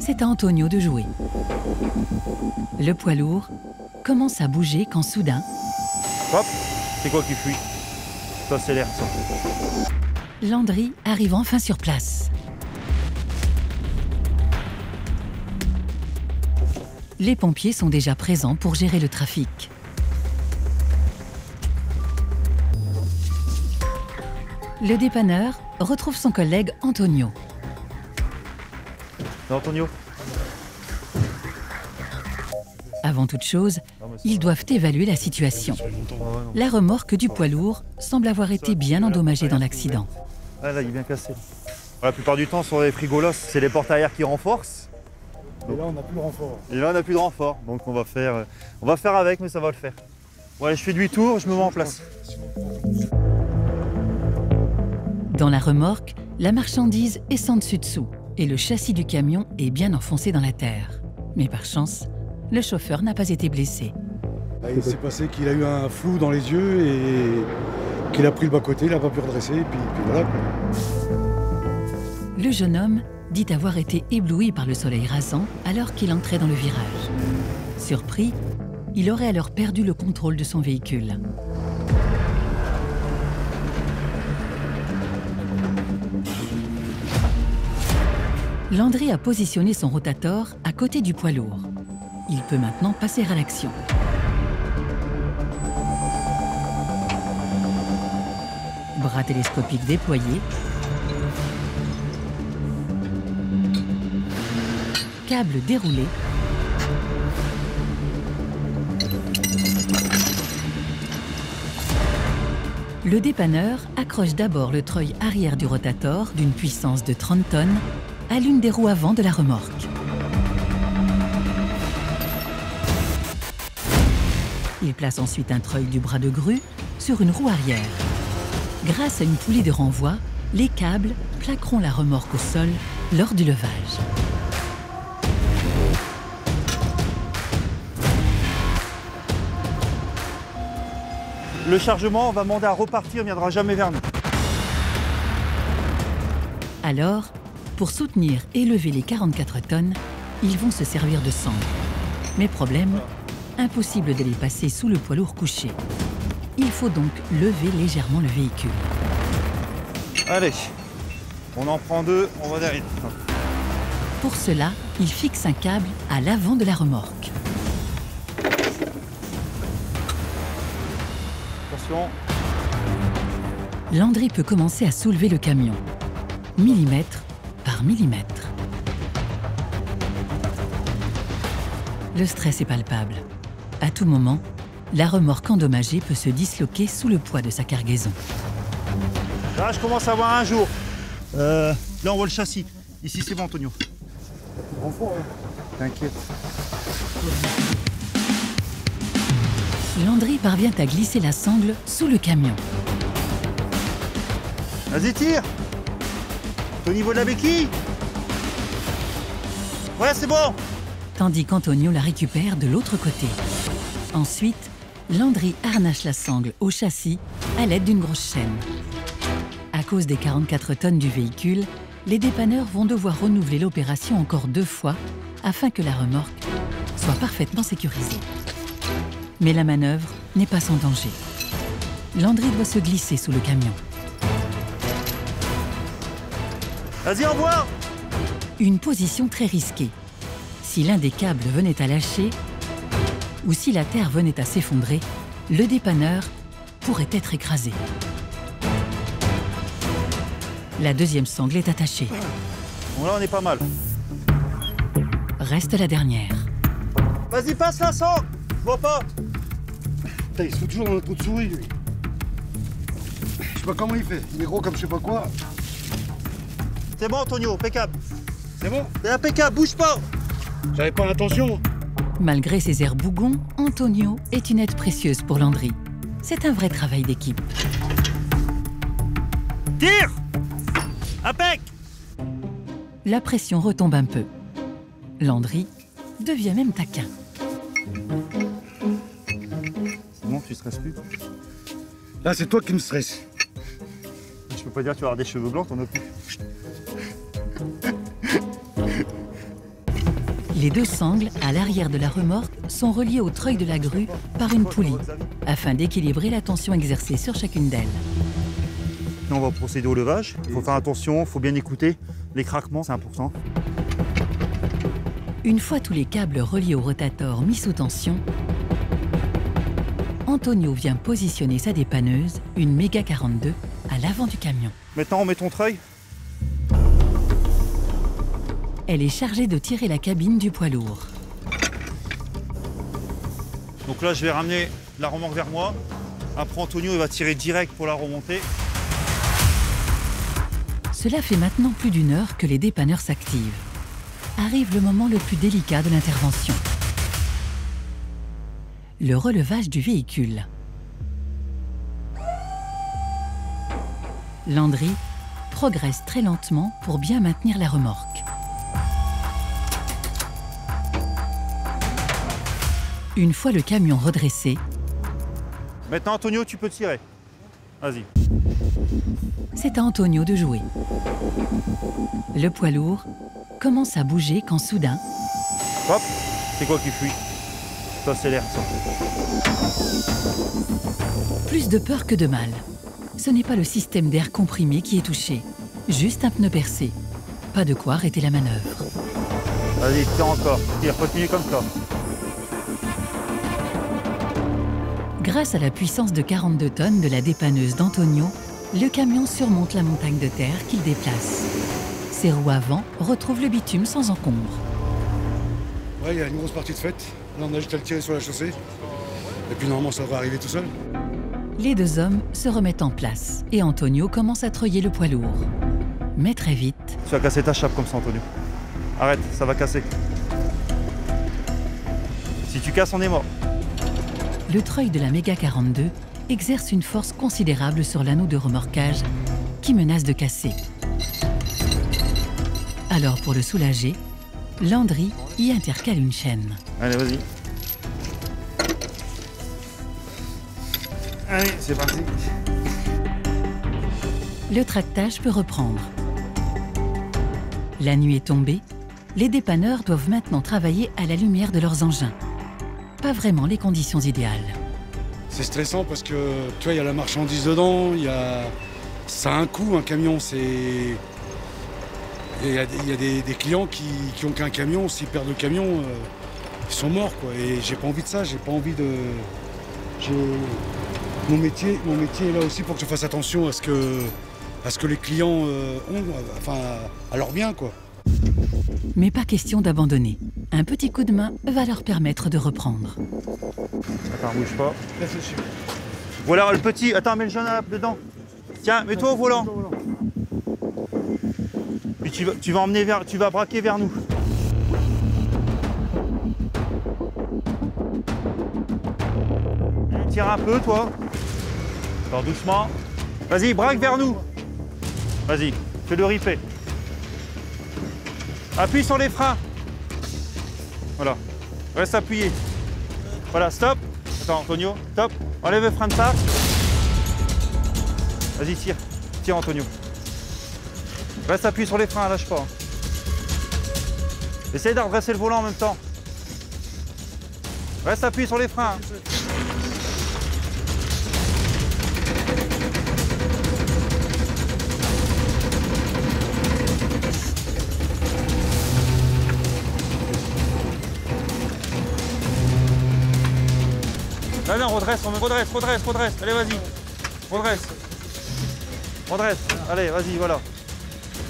c'est à Antonio de jouer. Le poids lourd commence à bouger quand soudain... Hop, c'est quoi qui fuit? Ça, c'est l'air, ça. Landry arrive enfin sur place. Les pompiers sont déjà présents pour gérer le trafic. Le dépanneur retrouve son collègue Antonio. Antonio. Avant toute chose, ils doivent évaluer la situation. La remorque du poids lourd semble avoir été bien endommagée dans l'accident. Ah là, il est bien cassé. La plupart du temps, sur les frigolos, c'est les portes arrière qui renforcent. Et là, on n'a plus de renfort. Et là, on n'a plus de renfort. Donc on va faire avec, mais ça va le faire. Bon, allez, je fais demi-tour, je me mets en place. Dans la remorque, la marchandise est sans dessus-dessous et le châssis du camion est bien enfoncé dans la terre. Mais par chance, le chauffeur n'a pas été blessé. Il s'est passé qu'il a eu un flou dans les yeux et qu'il a pris le bas-côté, il n'a pas pu redresser, et puis voilà, quoi. Le jeune homme dit avoir été ébloui par le soleil rasant alors qu'il entrait dans le virage. Surpris, il aurait alors perdu le contrôle de son véhicule. Landry a positionné son rotator à côté du poids lourd. Il peut maintenant passer à l'action. Bras télescopiques déployés. Câble déroulé. Le dépanneur accroche d'abord le treuil arrière du rotator d'une puissance de 30 tonnes à l'une des roues avant de la remorque. Il place ensuite un treuil du bras de grue sur une roue arrière. Grâce à une poulie de renvoi, les câbles plaqueront la remorque au sol lors du levage. Le chargement, on va demander à repartir, ne viendra jamais vers nous. Alors, pour soutenir et lever les 44 tonnes, ils vont se servir de sangle. Mais problème, impossible de les passer sous le poids lourd couché. Il faut donc lever légèrement le véhicule. Allez, on en prend deux, on va derrière. Pour cela, il fixe un câble à l'avant de la remorque. Attention. Landry peut commencer à soulever le camion, millimètre par millimètre. Le stress est palpable. À tout moment, la remorque endommagée peut se disloquer sous le poids de sa cargaison. Là, je commence à avoir un jour. Là, on voit le châssis. Ici, c'est bon, Antonio. Renfort, hein. T'inquiète. Landry parvient à glisser la sangle sous le camion. Vas-y, tire. T'es au niveau de la béquille. Ouais, c'est bon. Tandis qu'Antonio la récupère de l'autre côté. Ensuite, Landry harnache la sangle au châssis à l'aide d'une grosse chaîne. À cause des 44 tonnes du véhicule, les dépanneurs vont devoir renouveler l'opération encore 2 fois afin que la remorque soit parfaitement sécurisée. Mais la manœuvre n'est pas sans danger. Landry doit se glisser sous le camion. Vas-y, au revoir. Une position très risquée. Si l'un des câbles venait à lâcher ou si la terre venait à s'effondrer, le dépanneur pourrait être écrasé. La deuxième sangle est attachée. Bon, là, on est pas mal. Reste la dernière. Vas-y, passe la sangle. Je vois pas. Putain, il se fout toujours dans notre trou de souris, lui. Je sais pas comment il fait. Il est gros comme je sais pas quoi. C'est bon, Antonio, impeccable. C'est bon? C'est impeccable, bouge pas. J'avais pas l'intention. Malgré ses airs bougons, Antonio est une aide précieuse pour Landry. C'est un vrai travail d'équipe. Tire. Impec. La pression retombe un peu. Landry devient même taquin. C'est bon, tu stresses plus. Là, c'est toi qui me stresses. Je peux pas dire que tu vas avoir des cheveux blancs, t'en as plus. Les deux sangles, à l'arrière de la remorque, sont reliées au treuil de la grue par une poulie, afin d'équilibrer la tension exercée sur chacune d'elles. Là, on va procéder au levage. Il faut faire attention, il faut bien écouter. Les craquements, c'est important. Une fois tous les câbles reliés au rotator mis sous tension, Antonio vient positionner sa dépanneuse, une Mega 42, à l'avant du camion. Maintenant, on met ton treuil. Elle est chargée de tirer la cabine du poids lourd. Donc là, je vais ramener la remorque vers moi. Après, Antonio il va tirer direct pour la remonter. Cela fait maintenant plus d'1 heure que les dépanneurs s'activent. Arrive le moment le plus délicat de l'intervention. Le relevage du véhicule. Landry progresse très lentement pour bien maintenir la remorque. Une fois le camion redressé, Maintenant, Antonio, tu peux tirer. Vas-y. c'est à Antonio de jouer. Le poids lourd commence à bouger quand soudain, Hop, c'est quoi qui fuit? Ça, c'est l'air, ça. plus de peur que de mal. Ce n'est pas le système d'air comprimé qui est touché, juste un pneu percé. Pas de quoi arrêter la manœuvre. Vas-y, tire encore. Tire, continue comme ça. Grâce à la puissance de 42 tonnes de la dépanneuse d'Antonio, le camion surmonte la montagne de terre qu'il déplace. Ses roues avant retrouvent le bitume sans encombre. Ouais, il y a une grosse partie de faite. Là, on a juste à le tirer sur la chaussée. Et puis normalement, ça devrait arriver tout seul. Les deux hommes se remettent en place et Antonio commence à treuiller le poids lourd. Mais très vite, Tu vas casser ta chape comme ça, Antonio. Arrête, ça va casser. Si tu casses, on est mort. le treuil de la Mega 42 exerce une force considérable sur l'anneau de remorquage qui menace de casser. Alors pour le soulager, Landry y intercale une chaîne. Allez, vas-y. Allez, c'est parti. Le tractage peut reprendre. La nuit est tombée, les dépanneurs doivent maintenant travailler à la lumière de leurs engins. Pas vraiment les conditions idéales. C'est stressant parce que, tu vois, il y a la marchandise dedans, ça a un coût, un camion, c'est... Il y a des clients qui ont qu'un camion, s'ils perdent le camion, ils sont morts, quoi. Et j'ai pas envie de ça, j'ai pas envie de... Mon métier est là aussi pour que je fasse attention à ce que les clients ont, enfin, à leur bien, quoi. Mais pas question d'abandonner. Un petit coup de main va leur permettre de reprendre. Attends, bouge pas. Voilà le petit. Attends, mets le jaune dedans. Tiens, mets-toi au volant. Puis tu vas braquer vers nous. Tire un peu, toi. Alors doucement. Vas-y, braque vers nous. Vas-y, fais le ripé. Appuie sur les freins. Voilà. Reste appuyé. Voilà, stop. Attends, Antonio, stop. Enlève le frein de face. Vas-y, tire. Tire, Antonio. Reste appuyé sur les freins, lâche pas. Essaye de redresser le volant en même temps. Reste appuyé sur les freins. Non, redresse. Allez, vas-y. Redresse. Allez, vas-y, voilà.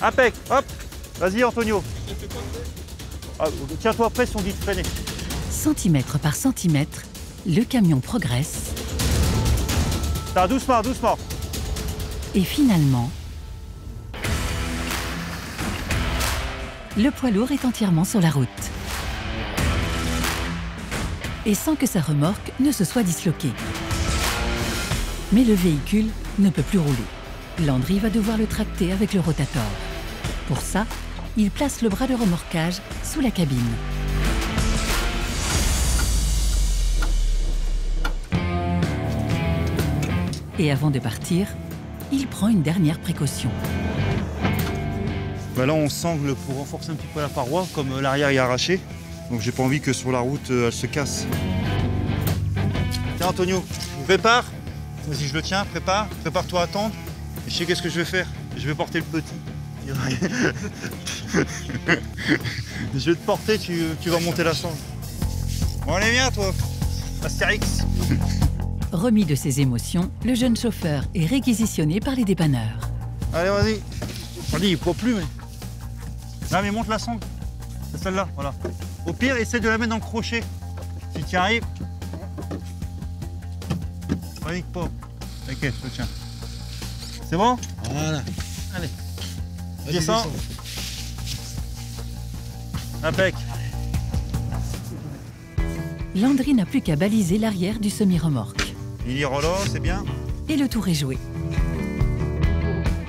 Impec, hop. Vas-y, Antonio. Ah, tiens-toi près si on dit de freiner. Centimètre par centimètre, le camion progresse. Doucement. Et finalement, le poids lourd est entièrement sur la route. Et sans que sa remorque ne se soit disloquée. Mais le véhicule ne peut plus rouler. Landry va devoir le tracter avec le rotator. Pour ça, il place le bras de remorquage sous la cabine. Et avant de partir, il prend une dernière précaution. Là, on sangle pour renforcer un petit peu la paroi, comme l'arrière est arraché. Donc j'ai pas envie que sur la route, elle se casse. Tiens Antonio, prépare. Vas-y, je le tiens, prépare-toi à attendre. Et je sais qu'est-ce que je vais faire. Je vais porter le petit. Je vais te porter, tu vas monter la sangle. Bon allez viens toi, Astérix. Remis de ses émotions, le jeune chauffeur est réquisitionné par les dépanneurs. Allez vas-y. Allez, il ne plus mais. Non mais monte la sangle. C'est celle-là, voilà. Au pire, essaie de la mettre dans le crochet. Si tu y arrives. Panique pas. Ok, je te tiens. C'est bon? Voilà. Allez. Descends. Impec. Landry n'a plus qu'à baliser l'arrière du semi-remorque. Il y relâche, c'est bien. Et le tour est joué.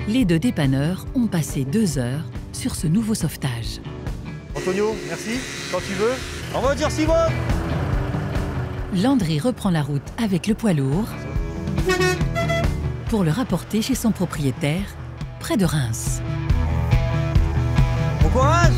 Les deux dépanneurs ont passé 2 heures sur ce nouveau sauvetage. Antonio, merci. Quand tu veux. On va dire Simon. Landry reprend la route avec le poids lourd pour le rapporter chez son propriétaire, près de Reims. Bon courage.